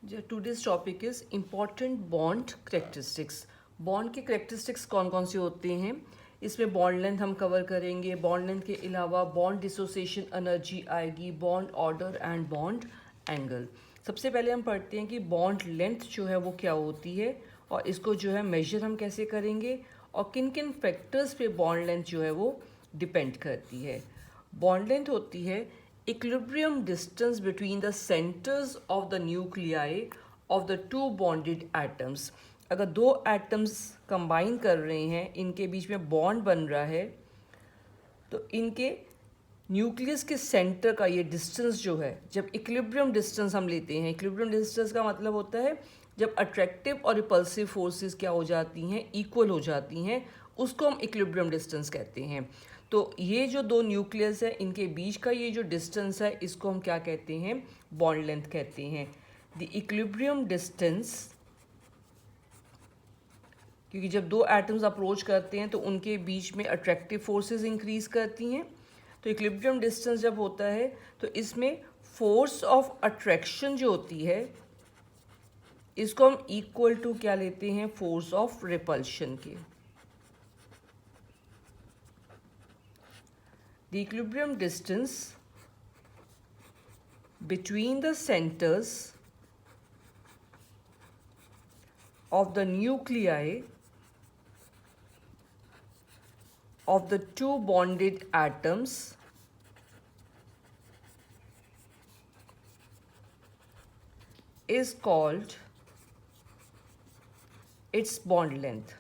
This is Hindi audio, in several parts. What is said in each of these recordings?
Today's topic is important bond characteristics. Bond के करेक्टरिस्टिक्स कौन कौन से होते हैं, इसमें बॉन्ड लेंथ हम कवर करेंगे। बॉन्ड लेंथ के अलावा बॉन्ड डिसोसिएशन एनर्जी आएगी, bond order and bond angle. सबसे पहले हम पढ़ते हैं कि बॉन्ड लेंथ जो है वो क्या होती है और इसको जो है मेजर हम कैसे करेंगे और किन किन फैक्टर्स पे बॉन्ड लेंथ जो है वो डिपेंड करती है। बॉन्ड लेंथ होती है equilibrium distance between the centers of the nuclei of the two bonded atoms। अगर दो एटम्स कंबाइन कर रहे हैं, इनके बीच में बॉन्ड बन रहा है, तो इनके न्यूक्लियस के सेंटर का ये डिस्टेंस जो है, जब इक्विलिब्रियम डिस्टेंस हम लेते हैं, इक्विलिब्रियम डिस्टेंस का मतलब होता है जब अट्रैक्टिव और रिपल्सिव फोर्सेस क्या हो जाती हैं, इक्वल हो जाती हैं, उसको हम इक्विलिब्रियम डिस्टेंस कहते हैं। तो ये जो दो न्यूक्लियस है, इनके बीच का ये जो डिस्टेंस है, इसको हम क्या कहते हैं, बॉन्ड लेंथ कहते हैं। द इक्विलिब्रियम डिस्टेंस, क्योंकि जब दो एटम्स अप्रोच करते हैं तो उनके बीच में अट्रैक्टिव फोर्सेस इंक्रीज करती हैं। तो इक्विलिब्रियम डिस्टेंस जब होता है तो इसमें फोर्स ऑफ अट्रैक्शन जो होती है, इसको हम इक्वल टू क्या लेते हैं, फोर्स ऑफ रिपल्शन के। The equilibrium distance between the centers of the nuclei of the two bonded atoms is called its bond length।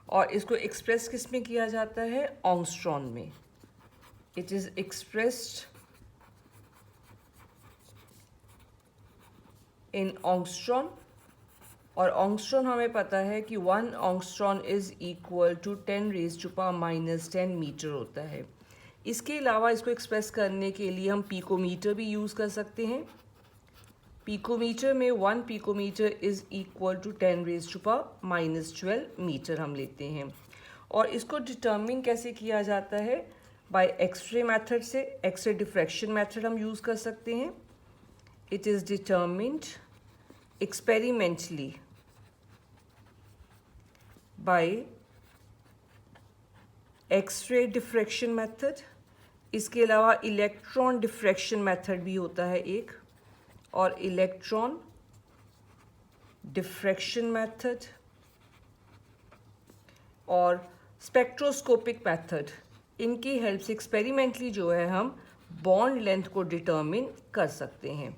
और इसको एक्सप्रेस किस में किया जाता है, ऑंगस्ट्रॉन में। It is expressed in angstrom. और ऑंगस्ट्रॉन हमें पता है कि 1 angstrom is equal to 10⁻⁻10 metre होता है। इसके अलावा इसको एक्सप्रेस करने के लिए हम पीकोमीटर भी यूज़ कर सकते हैं। पीकोमीटर में 1 picometre is equal to 10⁻⁻12 metre हम लेते हैं। और इसको डिटर्मिन कैसे किया जाता है, बाय एक्सरे मेथड से। एक्सरे डिफ्रैक्शन मेथड हम यूज़ कर सकते हैं। It is determined experimentally by X ray diffraction method. इसके अलावा इलेक्ट्रॉन डिफ्रैक्शन मेथड भी होता है एक, और इलेक्ट्रॉन डिफ्रैक्शन मेथड और स्पेक्ट्रोस्कोपिक मेथड। इनकी हेल्प से एक्सपेरिमेंटली जो है हम बॉन्ड लेंथ को डिटर्मिन कर सकते हैं।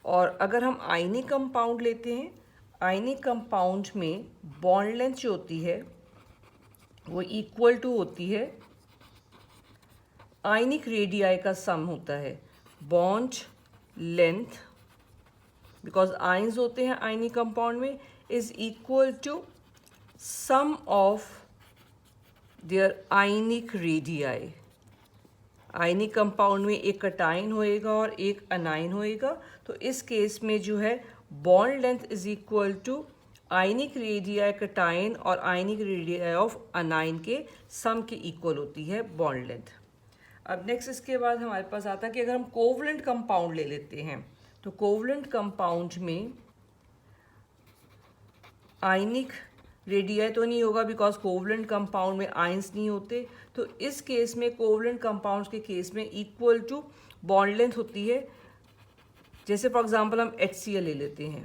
और अगर हम आयनिक कंपाउंड लेते हैं, आयनिक कंपाउंड में बॉन्ड लेंथ जो होती है वो इक्वल टू होती है आयनिक रेडियाई का सम होता है। बॉन्ड लेंथ, बिकॉज आयंस होते हैं आयनिक कंपाउंड में, is equal to sum of their ionic radii. Ionic compound में एक कटाइन होएगा और एक अनाइन होएगा, तो इस केस में जो है bond length is equal to ionic radii cation और आयनिक रेडियाई ऑफ अनाइन के सम के इक्वल होती है बॉन्ड लेंथ। अब नेक्स्ट इसके बाद हमारे पास आता है कि अगर हम कोवलेंट कंपाउंड ले लेते हैं, तो कोवलेंट कंपाउंड में आयनिक रेडियाई तो नहीं होगा, बिकॉज कोवलेंट कंपाउंड में आयंस नहीं होते। तो इस केस में कोवलेंट कंपाउंड्स के केस में इक्वल टू बॉन्ड लेंथ होती है। जैसे फॉर एग्जांपल हम HCl ले लेते हैं।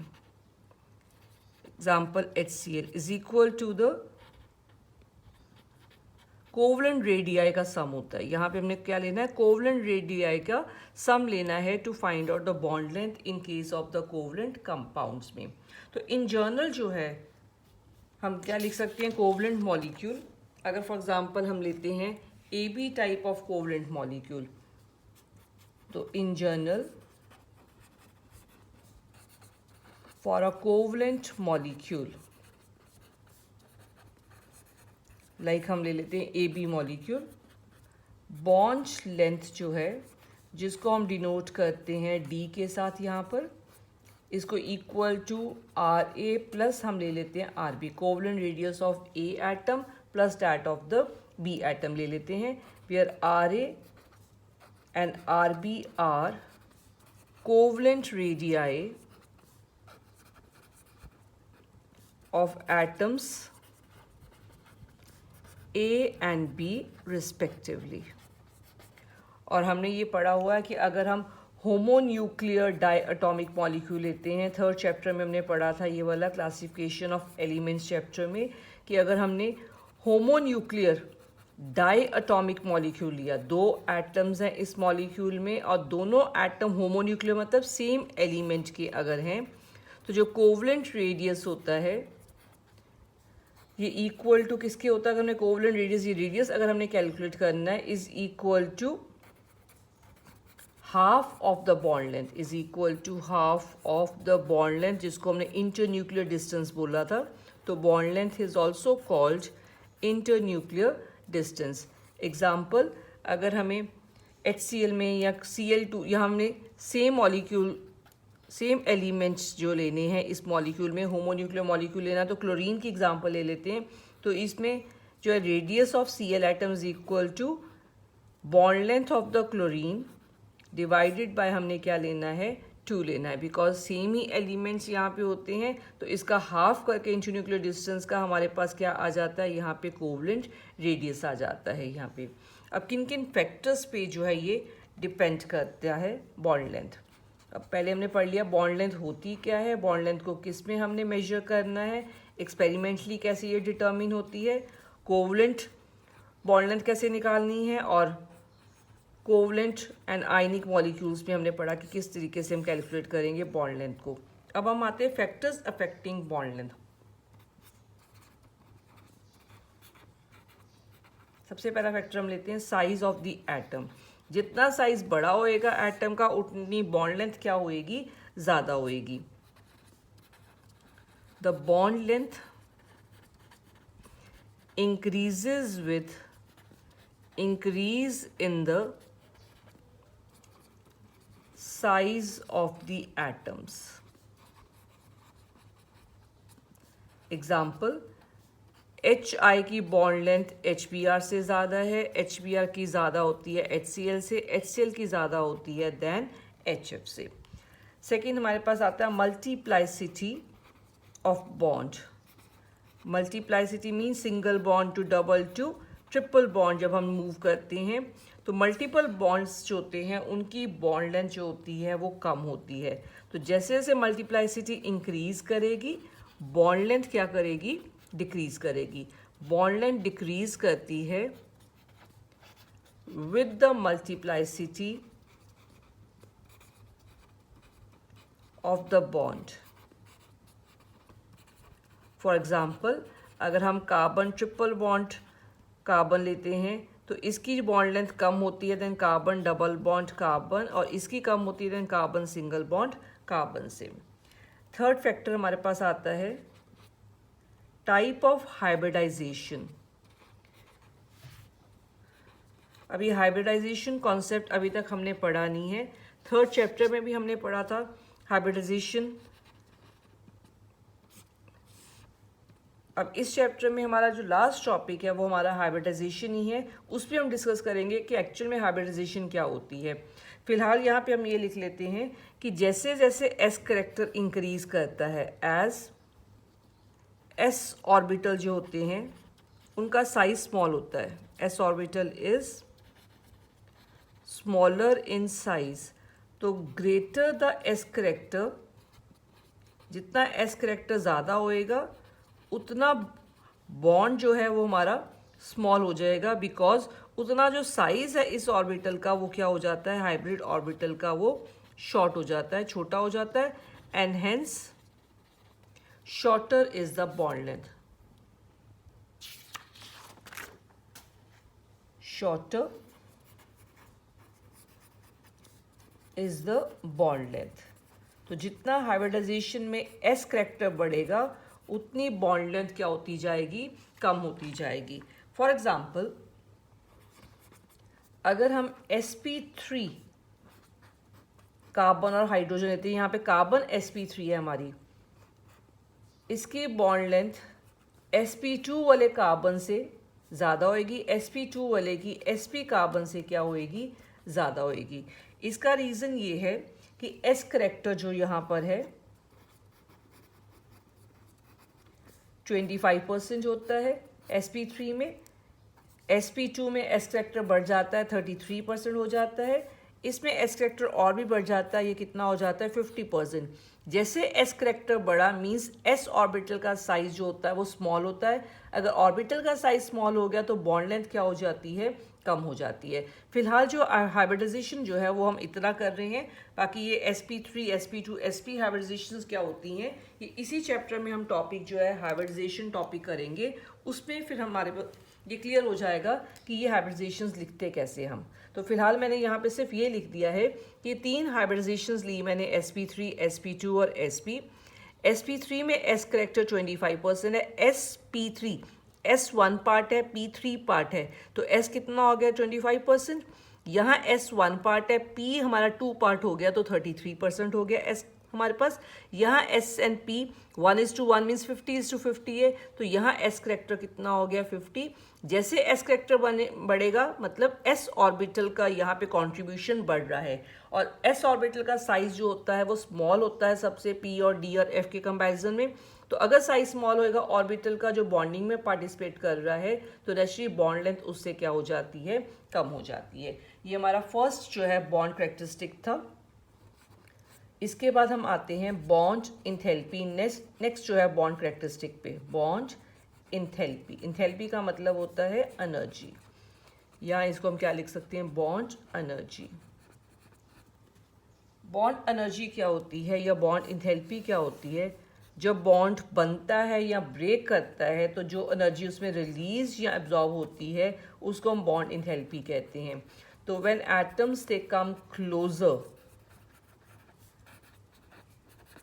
Example HCl is equal to the covalent radii का सम होता है। यहाँ पे हमने क्या लेना है, कोवलेंट रेडियाई का सम लेना है to find out the bond length in case of the covalent compounds में। तो इन जनरल जो है हम क्या लिख सकते हैं, कोवलेंट मॉलिक्यूल। अगर फॉर एग्जांपल हम लेते हैं AB type of covalent molecule, तो in general for a covalent molecule like हम ले लेते हैं AB मॉलिक्यूल, बॉन्ड लेंथ जो है जिसको हम डिनोट करते हैं D के साथ, यहाँ पर इसको इक्वल टू RA प्लस हम ले लेते हैं RB, covalent radius of A atom plus that of the B atom ले लेते हैं, where RA and Rb are covalent radii of atoms A and B respectively. और हमने ये पढ़ा हुआ है कि अगर हम होमोन्यूक्लियर डायटॉमिक मॉलिक्यूल लेते हैं, थर्ड चैप्टर में हमने पढ़ा था ये वाला क्लासिफिकेशन ऑफ एलिमेंट्स चैप्टर में, कि अगर हमने होमोन्यूक्लियर डायटॉमिक मॉलिक्यूल लिया, दो एटम्स हैं इस मॉलिक्यूल में और दोनों एटम होमोन्यूक्लियर मतलब सेम एलिमेंट के अगर हैं, तो जो कोवलेंट रेडियस होता है ये इक्वल टू किसके होता है? अगर हमने कोवलेंट रेडियस, ये रेडियस अगर हमने कैलकुलेट करना है, is equal to half of the bond length, is equal to half of the bond length, जिसको हमने इंटरन्यूक्लियर डिस्टेंस बोला था. तो bond length is also called internuclear distance. Example, अगर हमें HCl में या Cl2, या हमने सेम मॉलिक्यूल सेम एलिमेंट्स जो लेने हैं इस मॉलिक्यूल में, होमोन्यूक्लियर मॉलिक्यूल लेना, तो क्लोरीन की एग्जांपल ले लेते हैं. तो इसमें जो है radius of Cl atom is equal to bond length of the chlorine divided by हमने क्या लेना है? 2 लेना है, बिकॉज सेम ही एलिमेंट्स यहाँ पे होते हैं. तो इसका हाफ करके इंटरन्यूक्लियर डिस्टेंस का हमारे पास क्या आ जाता है? यहाँ पे कोवलेंट रेडियस आ जाता है यहाँ पे. अब किन किन फैक्टर्स पे जो है ये डिपेंड करता है बॉन्ड लेंथ. अब पहले हमने पढ़ लिया बॉन्ड लेंथ होती क्या है, बॉन्ड लेंथ को किस में हमने मेजर करना है, एक्सपेरिमेंटली कैसे ये डिटर्मिन होती है, कोवलेंट बॉन्ड लेंथ कैसे निकालनी है, और कोवलेंट एंड आयनिक मॉलिक्यूल्स में हमने पढ़ा कि किस तरीके से हम कैलकुलेट करेंगे बॉन्ड लेंथ को. अब हम आते हैं फैक्टर्स अफेक्टिंग बॉन्ड लेंथ. सबसे पहला फैक्टर हम लेते हैं साइज ऑफ द एटम. जितना साइज बड़ा होएगा एटम का, उतनी बॉन्ड लेंथ क्या होएगी? ज़्यादा होएगी. The bond length increases with increase in the size of the atoms. Example, HI की बॉन्ड लेंथ HBr से ज़्यादा है, HBr की ज़्यादा होती है HCl से, HCl की ज़्यादा होती है देन HF से. सेकेंड हमारे पास आता है multiplicity of bond. Multiplicity mean single bond to double to triple bond. जब हम मूव करते हैं तो मल्टीपल बॉन्ड्स जो होते हैं उनकी बॉन्ड लेंथ जो होती है वो कम होती है. तो जैसे जैसे मल्टीप्लाइसिटी इंक्रीज करेगी, बॉन्ड लेंथ क्या करेगी? डिक्रीज करेगी. बॉन्ड लेंथ डिक्रीज करती है with the multiplicity of the bond. For example, अगर हम कार्बन ट्रिपल बॉन्ड कार्बन लेते हैं तो इसकी बॉन्ड लेंथ कम होती है then carbon double bond carbon, और इसकी कम होती है then carbon single bond carbon से. थर्ड फैक्टर हमारे पास आता है टाइप ऑफ हाइब्रिडाइजेशन. अभी हाइब्रिडाइजेशन कॉन्सेप्ट अभी तक हमने पढ़ा नहीं है. थर्ड चैप्टर में भी हमने पढ़ा था हाइब्रिडाइजेशन. अब इस चैप्टर में हमारा जो लास्ट टॉपिक है वो हमारा हाइब्रिडाइजेशन ही है. उस पर हम डिस्कस करेंगे कि एक्चुअल में हाइब्रिडाइजेशन क्या होती है. फिलहाल यहाँ पे हम ये लिख लेते हैं कि जैसे जैसे एस करेक्टर इंक्रीज करता है, एज एस ऑर्बिटल जो होते हैं उनका साइज स्मॉल होता है. S orbital is smaller in size. तो ग्रेटर द एस करेक्टर, जितना एस करेक्टर ज़्यादा होएगा उतना बॉन्ड जो है वो हमारा स्मॉल हो जाएगा, बिकॉज उतना जो साइज है इस ऑर्बिटल का वो क्या हो जाता है? हाइब्रिड ऑर्बिटल का वो शॉर्ट हो जाता है, छोटा हो जाता है, and hence shorter is the bond length. Shorter is the bond length. तो जितना हाइब्रिडाइजेशन में S करेक्टर बढ़ेगा उतनी बॉन्ड लेंथ क्या होती जाएगी? कम होती जाएगी. फॉर एग्जाम्पल, अगर हम sp3 कार्बन और हाइड्रोजन लेते हैं, यहाँ पे कार्बन sp3 है हमारी, इसकी बॉन्ड लेंथ sp2 वाले कार्बन से ज़्यादा होएगी, sp2 वाले की sp कार्बन से क्या होएगी? ज़्यादा होएगी। इसका रीज़न ये है कि एस करेक्टर जो यहाँ पर है 25% होता है sp3 में, sp2 में एस करेक्टर बढ़ जाता है 33% हो जाता है, इसमें एस करेक्टर और भी बढ़ जाता है, ये कितना हो जाता है 50%। जैसे एस करेक्टर बड़ा मींस एस ऑर्बिटल का साइज जो होता है वो स्मॉल होता है। अगर ऑर्बिटल का साइज स्मॉल हो गया तो बॉन्ड लेंथ क्या हो जाती है, कम हो जाती है। फिलहाल जो हाइब्रिडाइजेशन जो है वो हम इतना कर रहे हैं, बाकी ये sp3 sp2 sp हाइब्रिडाइजेशन क्या होती हैं ये इसी चैप्टर में हम टॉपिक जो है हाइब्रिडाइजेशन टॉपिक करेंगे, उसमें फिर हमारे ये क्लियर हो जाएगा कि ये हाइब्रिडाइजेशंस लिखते कैसे हम। तो फिलहाल मैंने यहाँ पे सिर्फ ये लिख दिया है कि 3 हाइब्रिडाइजेशंस ली मैंने sp3 sp2 और sp। sp3 में s करेक्टर 25% है, sp3 s1 पार्ट है p3 पार्ट है, तो s कितना हो गया 25%। यहाँ s1 पार्ट है, p हमारा 2 पार्ट हो गया तो 33% हो गया s हमारे पास। यहाँ s एंड p 1:1 मीन्स 50:50 है, तो यहाँ s करेक्टर कितना हो गया 50। जैसे s करेक्टर बढ़ेगा मतलब s ऑर्बिटल का यहाँ पे कंट्रीब्यूशन बढ़ रहा है, और s ऑर्बिटल का साइज जो होता है वो स्मॉल होता है सबसे p और d और f के कंपैरिजन में। तो अगर साइज स्मॉल होएगा ऑर्बिटल का जो बॉन्डिंग में पार्टिसिपेट कर रहा है तो नेचुरली बॉन्ड लेंथ उससे क्या हो जाती है, कम हो जाती है। ये हमारा फर्स्ट जो है बॉन्ड कैरेक्टरिस्टिक था। इसके बाद हम आते हैं बॉन्ड इंथैल्पी। नेक्स्ट जो है बॉन्ड कैरेक्टरिस्टिक पे बॉन्ड इंथैल्पी। इंथैल्पी का मतलब होता है एनर्जी, या इसको हम क्या लिख सकते हैं, बॉन्ड एनर्जी। बॉन्ड एनर्जी क्या होती है या बॉन्ड इंथैल्पी क्या होती है? जब बॉन्ड बनता है या ब्रेक करता है तो जो एनर्जी उसमें रिलीज या एब्जॉर्ब होती है उसको हम बॉन्ड इंथैल्पी कहते हैं। तो when atoms they come closer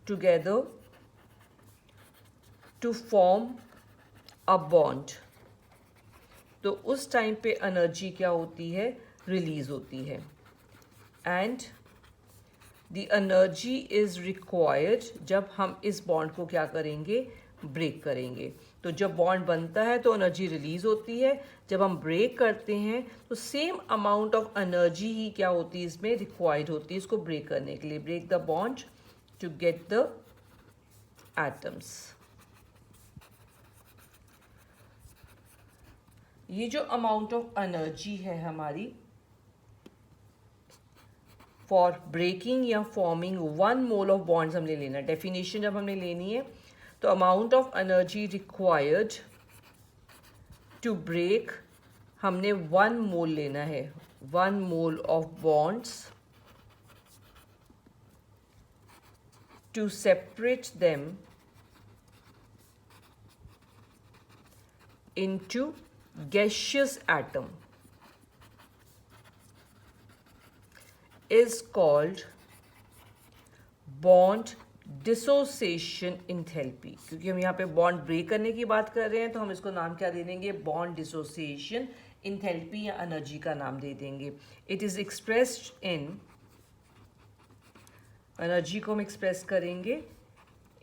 together to form a bond, तो उस टाइम पे एनर्जी क्या होती है, रिलीज होती है। And the energy is required जब हम इस बॉन्ड को क्या करेंगे, ब्रेक करेंगे। तो जब बॉन्ड बनता है तो एनर्जी रिलीज होती है, जब हम ब्रेक करते हैं तो सेम अमाउंट ऑफ एनर्जी ही क्या होती है, इसमें रिक्वायर्ड होती है इसको ब्रेक करने के लिए। Break the bond to get the atoms। ये जो अमाउंट ऑफ एनर्जी है हमारी फॉर ब्रेकिंग या फॉर्मिंग 1 मोल ऑफ बॉन्ड्स हमने लेना है। डेफिनेशन जब हमने लेनी है तो amount of energy required to break हमने 1 मोल लेना है, 1 mole of bonds to separate them into gaseous atom is called bond dissociation enthalpy। क्योंकि हम यहाँ पे बॉन्ड ब्रेक करने की बात कर रहे हैं तो हम इसको नाम क्या दे देंगे, बॉन्ड डिसोसिएशन इंथैल्पी या एनर्जी का नाम दे देंगे। It is expressed in, energy को हम एक्सप्रेस करेंगे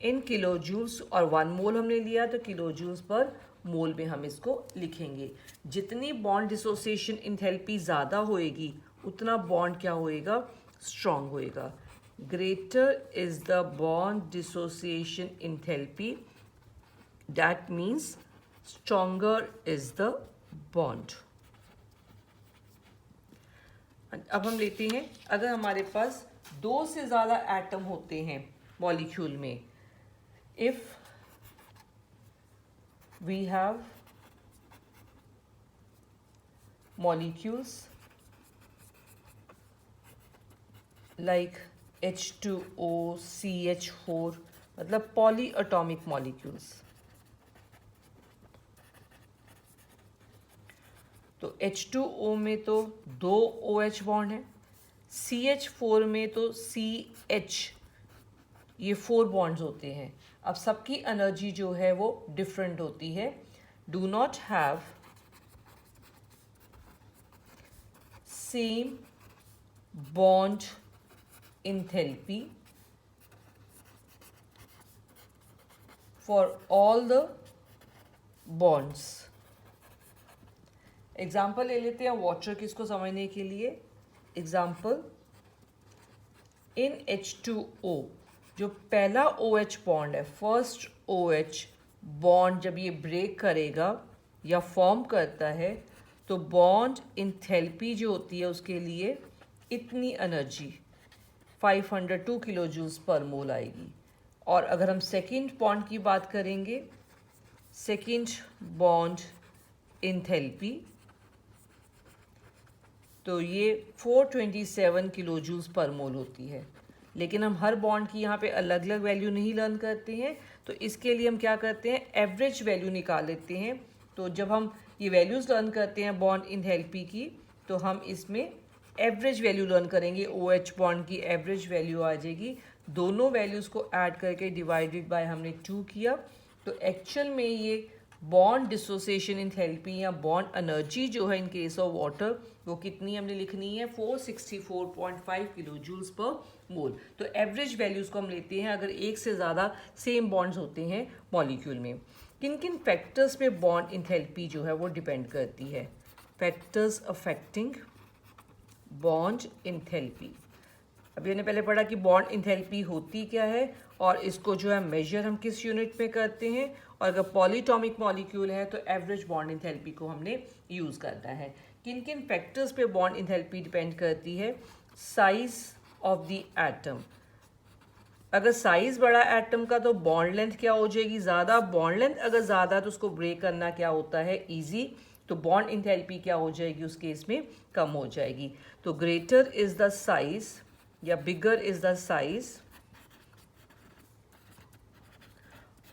इन किलो जूल्स, और 1 मोल हमने लिया तो किलो जूल्स पर मोल में हम इसको लिखेंगे। जितनी बॉन्ड डिसोसिएशन इंथैल्पी ज़्यादा होएगी उतना बॉन्ड क्या होएगा, स्ट्रॉन्ग होएगा। Greater is the bond dissociation enthalpy, that means stronger is the bond. अब हम लेते हैं, अगर हमारे पास 2 से ज़्यादा एटम होते हैं मॉलिक्यूल में, if we have molecules like H2O CH4, मतलब पॉली एटॉमिक मॉलिक्यूल्स। तो H2O में तो 2 OH बॉन्ड है, CH4 में तो CH, ये 4 बॉन्ड्स होते हैं। अब सबकी एनर्जी जो है वो डिफरेंट होती है। Do not have same bond enthalpy for all the bonds. Example ले लेते हैं वाटर की, इसको समझने के लिए। एग्जाम्पल, इन H2O जो पहला OH बॉन्ड है, फर्स्ट OH बॉन्ड जब ये ब्रेक करेगा या फॉर्म करता है तो बॉन्ड इंथैल्पी जो होती है उसके लिए इतनी एनर्जी 502 किलो जूल्स पर मोल आएगी। और अगर हम सेकेंड बॉन्ड की बात करेंगे, सेकेंड बॉन्ड इंथैल्पी, तो ये 427 किलो जूल्स पर मोल होती है। लेकिन हम हर बॉन्ड की यहाँ पे अलग अलग वैल्यू नहीं लर्न करते हैं, तो इसके लिए हम क्या करते हैं, एवरेज वैल्यू निकाल लेते हैं। तो जब हम ये वैल्यूज़ लर्न करते हैं बॉन्ड इंथैल्पी की, तो हम इसमें एवरेज वैल्यू लर्न करेंगे। OH बॉन्ड की एवरेज वैल्यू आ जाएगी। दोनों वैल्यूज़ को ऐड करके डिवाइडेड बाय हमने 2 किया, तो एक्चुअल में ये बॉन्ड डिसोसिएशन इंथैल्पी या बॉन्ड एनर्जी जो है इन केस ऑफ वाटर वो कितनी हमने लिखनी है, 464.5 किलो जूल्स पर मोल। तो एवरेज वैल्यूज़ को हम लेते हैं अगर एक से ज़्यादा सेम बॉन्ड्स होते हैं मॉलिक्यूल में। किन किन फैक्टर्स पे बॉन्ड इंथैल्पी जो है वो डिपेंड करती है? Factors affecting bond enthalpy. अभी हमने पहले पढ़ा कि बॉन्ड इंथैल्पी होती क्या है और इसको जो है मेजर हम किस यूनिट में करते हैं, और अगर पॉलीटॉमिक मॉलिक्यूल है तो एवरेज बॉन्ड इंथैल्पी को हमने यूज़ करना है। किन किन फैक्टर्स पे बॉन्ड इंथैल्पी डिपेंड करती है? Size of the atom. अगर साइज बड़ा एटम का तो बॉन्ड लेंथ क्या हो जाएगी, ज़्यादा। बॉन्ड लेंथ अगर ज़्यादा तो उसको ब्रेक करना क्या होता है, ईजी। तो बॉन्ड इंथैल्पी क्या हो जाएगी उस केस में, कम हो जाएगी। तो ग्रेटर इज द साइज या bigger is the size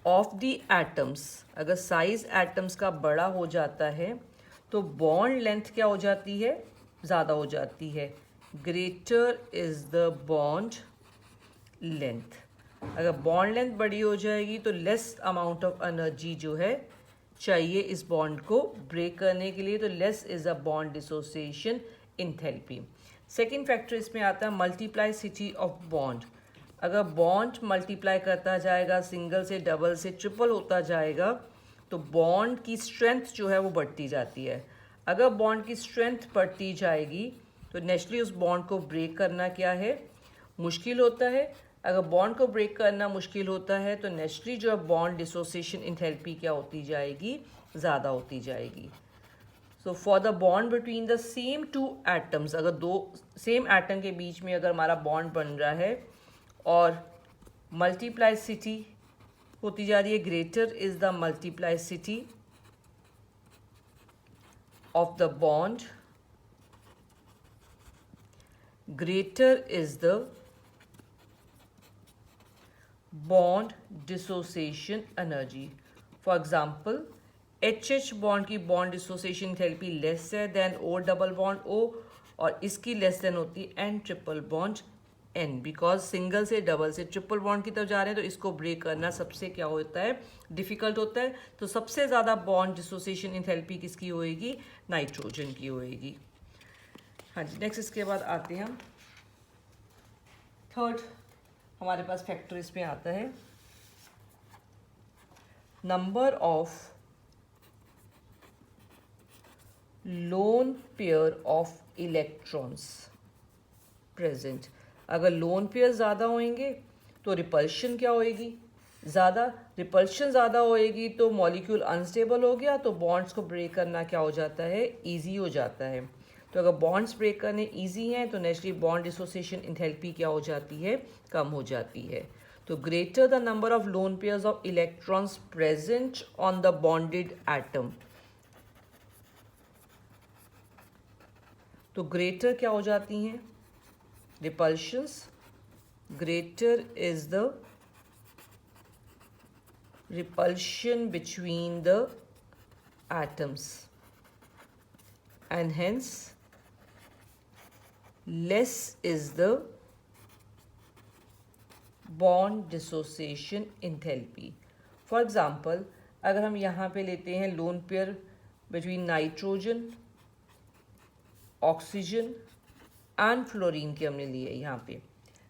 of the atoms. अगर साइज एटम्स का बड़ा हो जाता है तो बॉन्ड लेंथ क्या हो जाती है, ज़्यादा हो जाती है। Greater is the bond length. अगर बॉन्ड लेंथ बड़ी हो जाएगी तो लेस अमाउंट ऑफ एनर्जी जो है चाहिए इस बॉन्ड को ब्रेक करने के लिए, तो less is a bond dissociation enthalpy. Second factor इसमें आता है मल्टीप्लाइसिटी ऑफ बॉन्ड। अगर बॉन्ड मल्टीप्लाई करता जाएगा, सिंगल से डबल से ट्रिपल होता जाएगा, तो बॉन्ड की स्ट्रेंथ जो है वो बढ़ती जाती है। अगर बॉन्ड की स्ट्रेंथ बढ़ती जाएगी तो नेचुरली उस बॉन्ड को ब्रेक करना क्या है, मुश्किल होता है। अगर बॉन्ड को ब्रेक करना मुश्किल होता है तो नेचुरली जो है बॉन्ड डिसोसिएशन इंथैल्पी क्या होती जाएगी, ज़्यादा होती जाएगी। So for the bond between the same two atoms, अगर दो सेम एटम के बीच में अगर हमारा बॉन्ड बन रहा है और मल्टीप्लाइसिटी होती जा रही है, greater is the multiplicity of the bond, greater is the bond dissociation energy. For example, HH bond की बॉन्ड डिसोसिएशन इंथैल्पी लेस है than O double bond O, और इसकी लेस देन होती है N triple bond N, because single से डबल से ट्रिपल बॉन्ड की तरफ जा रहे हैं तो इसको ब्रेक करना सबसे क्या होता है, डिफिकल्ट होता है। तो सबसे ज़्यादा बॉन्ड डिसोसिएशन इंथैल्पी किसकी होएगी, नाइट्रोजन की होएगी। हाँ जी, नेक्स्ट इसके बाद आते हैं हम थर्ड, हमारे पास फैक्टर इसमें आता है number of lone pair of electrons present. अगर लोन पेयर ज़्यादा होंगे तो रिपल्शन क्या होएगी, ज़्यादा। रिपल्शन ज़्यादा होएगी तो मॉलिक्यूल अनस्टेबल हो गया, तो बॉन्ड्स को ब्रेक करना क्या हो जाता है, ईजी हो जाता है। तो अगर बॉन्ड्स ब्रेक करने ईजी हैं तो नेचुरली बॉन्ड डिसोसिएशन इंथैल्पी क्या हो जाती है, कम हो जाती है। तो greater the number of lone pairs of electrons present on the bonded atom, तो ग्रेटर क्या हो जाती हैं, repulsions. Greater is the repulsion between the atoms and hence less is the bond dissociation enthalpy. For example, अगर हम यहाँ पे लेते हैं lone pair between nitrogen, oxygen and fluorine की हमने लिए यहाँ पे।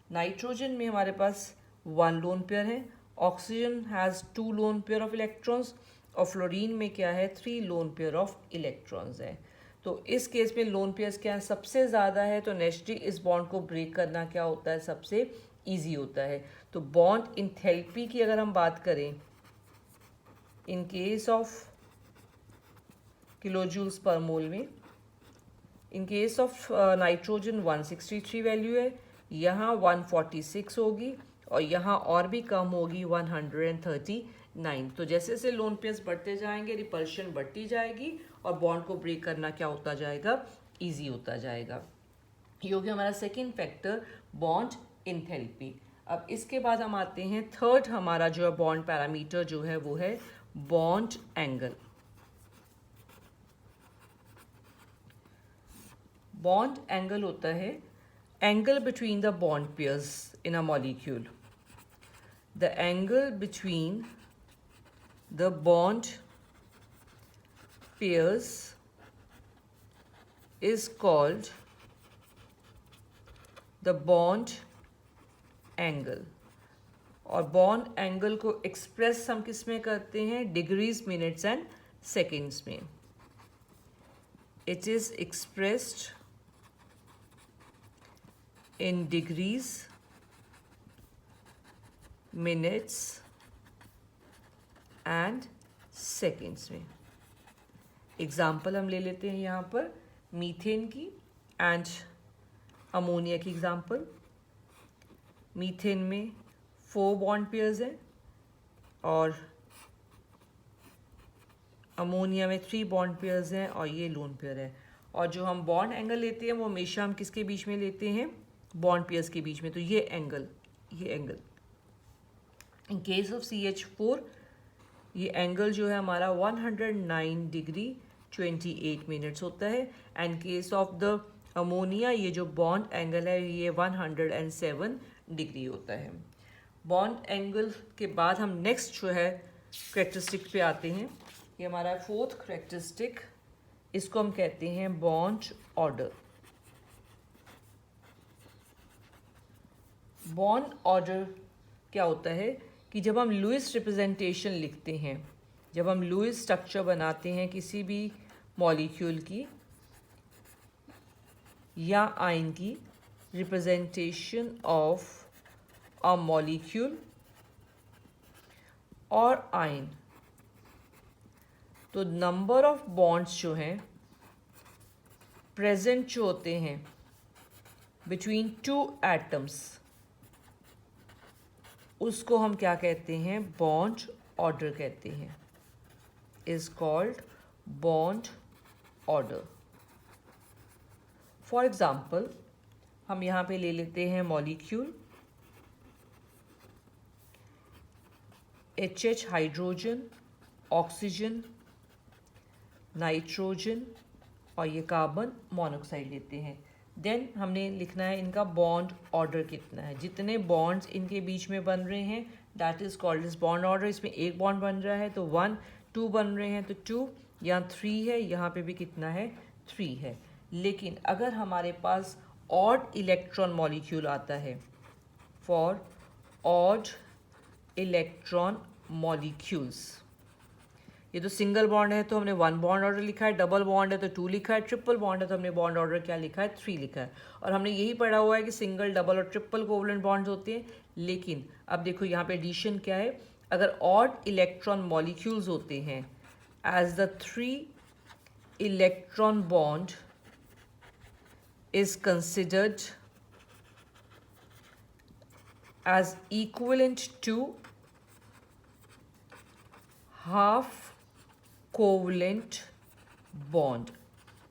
नाइट्रोजन में हमारे पास 1 लोन पेयर है, oxygen has 2 lone pair of electrons, और फ्लोरीन में क्या है, 3 लोन पेयर ऑफ इलेक्ट्रॉन्स है। तो इस केस में लोन पेयर्स क्या है, सबसे ज़्यादा है, तो नेचुरली इस बॉन्ड को ब्रेक करना क्या होता है, सबसे ईजी होता है। तो बॉन्ड इंथैल्पी की अगर हम बात करें, इन केस ऑफ किलोजूल्स पर मोल में, इन केस ऑफ नाइट्रोजन 163 वैल्यू है, यहाँ 146 होगी और यहाँ और भी कम होगी 139। तो जैसे जैसे लोन पेयर्स बढ़ते जाएंगे रिपल्शन बढ़ती जाएगी और बॉन्ड को ब्रेक करना क्या होता जाएगा, ईजी होता जाएगा। ये हो गया हमारा सेकेंड फैक्टर, बॉन्ड इंथैल्पी। अब इसके बाद हम आते हैं थर्ड, हमारा जो है बॉन्ड पैरामीटर जो है वो है बॉन्ड एंगल। बॉन्ड एंगल होता है angle between the bond pairs in a molecule. The angle between the bond pairs is called the bond angle। और बॉन्ड एंगल को एक्सप्रेस हम किस में करते हैं, डिग्रीज, मिनट्स एंड सेकेंड्स में। It is expressed in degrees, minutes and seconds में। एग्जाम्पल हम ले लेते हैं यहाँ पर मीथेन की एंड अमोनिया की एग्जाम्पल। मीथेन में 4 बॉन्ड पेयर्स हैं और अमोनिया में 3 बॉन्ड पेयर्स हैं और ये लोन पेयर है। और जो हम बॉन्ड एंगल लेते हैं वो हमेशा हम किसके बीच में लेते हैं, बॉन्ड पेयर्स के बीच में। तो ये angle in case of CH4 ये एंगल जो है हमारा 109 डिग्री 28 मिनट्स होता है। And case of the ammonia ये जो बॉन्ड एंगल है ये 107 डिग्री होता है। बॉन्ड एंगल के बाद हम नेक्स्ट जो है करेक्टरिस्टिक पे आते हैं। ये हमारा फोर्थ करेक्टरिस्टिक, इसको हम कहते हैं बॉन्ड ऑर्डर। बॉन्ड ऑर्डर क्या होता है कि जब हम लुईस रिप्रेजेंटेशन लिखते हैं, जब हम लुईस स्ट्रक्चर बनाते हैं किसी भी मॉलिक्यूल की या आयन की, रिप्रेजेंटेशन ऑफ अ मॉलिक्यूल और आयन, तो नंबर ऑफ बॉन्ड्स जो हैं प्रेजेंट जो होते हैं बिटवीन 2 एटम्स, उसको हम क्या कहते हैं, बॉन्ड ऑर्डर कहते हैं। Is called bond order. For example हम यहाँ पे ले लेते हैं molecule HH hydrogen, oxygen, nitrogen और ये कार्बन मोनोऑक्साइड लेते हैं। देन हमने लिखना है इनका बॉन्ड ऑर्डर कितना है, जितने बॉन्ड्स इनके बीच में बन रहे हैं that is called is bond order. इसमें एक बॉन्ड बन रहा है तो 1, 2 बन रहे हैं तो 2, यहाँ 3 है, यहाँ पे भी कितना है, 3 है। लेकिन अगर हमारे पास ऑड इलेक्ट्रॉन मॉलिक्यूल आता है, फॉर ऑड इलेक्ट्रॉन मॉलिक्यूल्स, ये तो सिंगल बॉन्ड है तो हमने 1 बॉन्ड ऑर्डर लिखा है, डबल बॉन्ड है तो 2 लिखा है, ट्रिपल बॉन्ड है तो हमने बॉन्ड ऑर्डर क्या लिखा है, 3 लिखा है। और हमने यही पढ़ा हुआ है कि सिंगल, डबल और ट्रिपल कोवलेंट बॉन्ड्स होते हैं। लेकिन अब देखो यहाँ पे एडिशन क्या है, अगर ऑड इलेक्ट्रॉन मॉलिक्यूल्स होते हैं as the 3 electron bond is considered as equivalent to half covalent bond.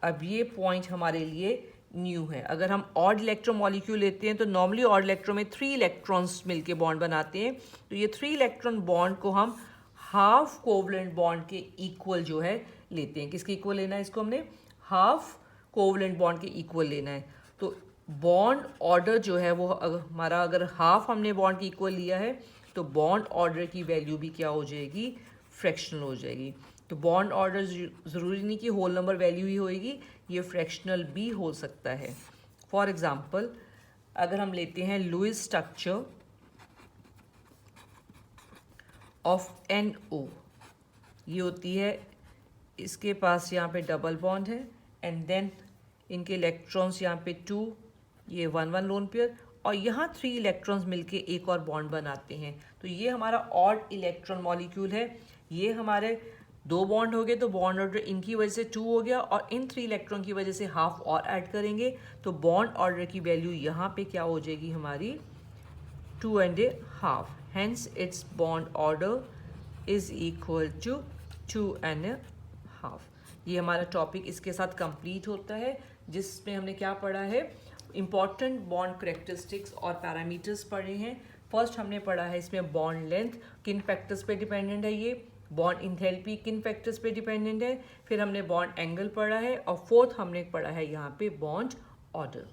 अब ये पॉइंट हमारे लिए न्यू है। अगर हम ऑड इलेक्ट्रॉन मॉलिक्यूल लेते हैं तो नॉर्मली ऑड इलेक्ट्रॉन में 3 इलेक्ट्रॉन्स मिलके बॉन्ड बनाते हैं, तो ये 3 इलेक्ट्रॉन बॉन्ड को हम हाफ कोवलेंट बॉन्ड के इक्वल जो है लेते हैं। किसके इक्वल लेना है इसको, हमने हाफ कोवलेंट बॉन्ड के इक्वल लेना है। तो बॉन्ड ऑर्डर जो है वो हमारा, अगर हाफ हमने बॉन्ड के इक्वल लिया है तो बॉन्ड ऑर्डर की वैल्यू भी क्या हो जाएगी, फ्रैक्शनल हो जाएगी। तो बॉन्ड ऑर्डर ज़रूरी नहीं कि होल नंबर वैल्यू ही होएगी, ये फ्रैक्शनल भी हो सकता है। फॉर एग्जांपल अगर हम लेते हैं लुईस स्ट्रक्चर ऑफ NO, ये होती है, इसके पास यहाँ पे डबल बॉन्ड है, एंड देन इनके इलेक्ट्रॉन्स यहाँ पे 2, ये 1 लोन पेयर, और यहाँ 3 इलेक्ट्रॉन्स मिलके एक और बॉन्ड बनाते हैं। तो ये हमारा ऑड इलेक्ट्रॉन मॉलिक्यूल है। ये हमारे 2 बॉन्ड हो गए, तो बॉन्ड ऑर्डर इनकी वजह से 2 हो गया, और इन 3 इलेक्ट्रॉन की वजह से हाफ और ऐड करेंगे, तो बॉन्ड ऑर्डर की वैल्यू यहाँ पे क्या हो जाएगी हमारी 2.5। Hence it's bond order is equal to 2.5। ये हमारा टॉपिक इसके साथ कंप्लीट होता है, जिसमें हमने क्या पढ़ा है, इंपॉर्टेंट बॉन्ड करेक्टरिस्टिक्स और पैरामीटर्स पढ़े हैं। फर्स्ट हमने पढ़ा है इसमें बॉन्ड लेंथ किन फैक्टर्स पे डिपेंडेंट है, ये बॉन्ड इंथैल्पी किन फैक्टर्स पे डिपेंडेंट है, फिर हमने बॉन्ड एंगल पढ़ा है, और फोर्थ हमने पढ़ा है यहाँ पे बॉन्ड ऑर्डर।